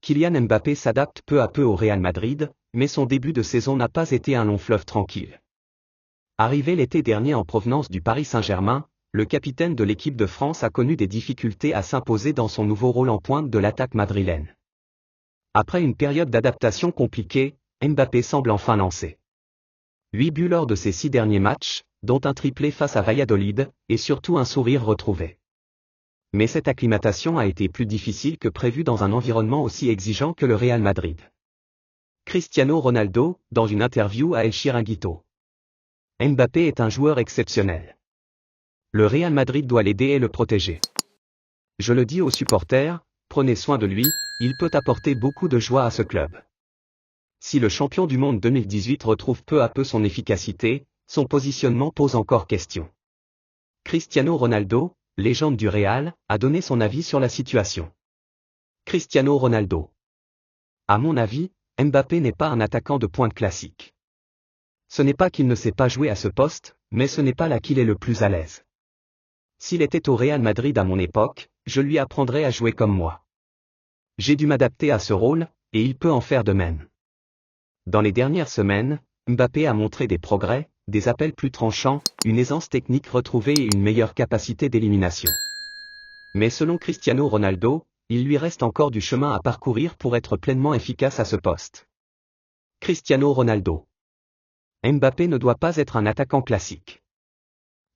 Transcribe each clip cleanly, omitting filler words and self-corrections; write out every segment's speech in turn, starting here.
Kylian Mbappé s'adapte peu à peu au Real Madrid, mais son début de saison n'a pas été un long fleuve tranquille. Arrivé l'été dernier en provenance du Paris Saint-Germain, le capitaine de l'équipe de France a connu des difficultés à s'imposer dans son nouveau rôle en pointe de l'attaque madrilène. Après une période d'adaptation compliquée, Mbappé semble enfin lancé. 8 buts lors de ses 6 derniers matchs, dont un triplé face à Valladolid, et surtout un sourire retrouvé. Mais cette acclimatation a été plus difficile que prévu dans un environnement aussi exigeant que le Real Madrid. Cristiano Ronaldo, dans une interview à El Chiringuito. Mbappé est un joueur exceptionnel. Le Real Madrid doit l'aider et le protéger. Je le dis aux supporters, prenez soin de lui, il peut apporter beaucoup de joie à ce club. Si le champion du monde 2018 retrouve peu à peu son efficacité, son positionnement pose encore question. Cristiano Ronaldo, légende du Real, a donné son avis sur la situation. Cristiano Ronaldo. À mon avis, Mbappé n'est pas un attaquant de pointe classique. Ce n'est pas qu'il ne sait pas jouer à ce poste, mais ce n'est pas là qu'il est le plus à l'aise. S'il était au Real Madrid à mon époque, je lui apprendrais à jouer comme moi. J'ai dû m'adapter à ce rôle, et il peut en faire de même. Dans les dernières semaines, Mbappé a montré des progrès, des appels plus tranchants, une aisance technique retrouvée et une meilleure capacité d'élimination. Mais selon Cristiano Ronaldo, il lui reste encore du chemin à parcourir pour être pleinement efficace à ce poste. Cristiano Ronaldo. Mbappé ne doit pas être un attaquant classique.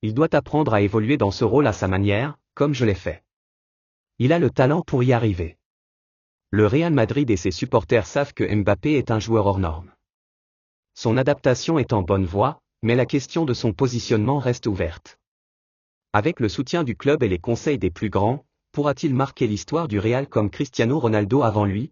Il doit apprendre à évoluer dans ce rôle à sa manière, comme je l'ai fait. Il a le talent pour y arriver. Le Real Madrid et ses supporters savent que Mbappé est un joueur hors norme. Son adaptation est en bonne voie, mais la question de son positionnement reste ouverte. Avec le soutien du club et les conseils des plus grands, pourra-t-il marquer l'histoire du Real comme Cristiano Ronaldo avant lui?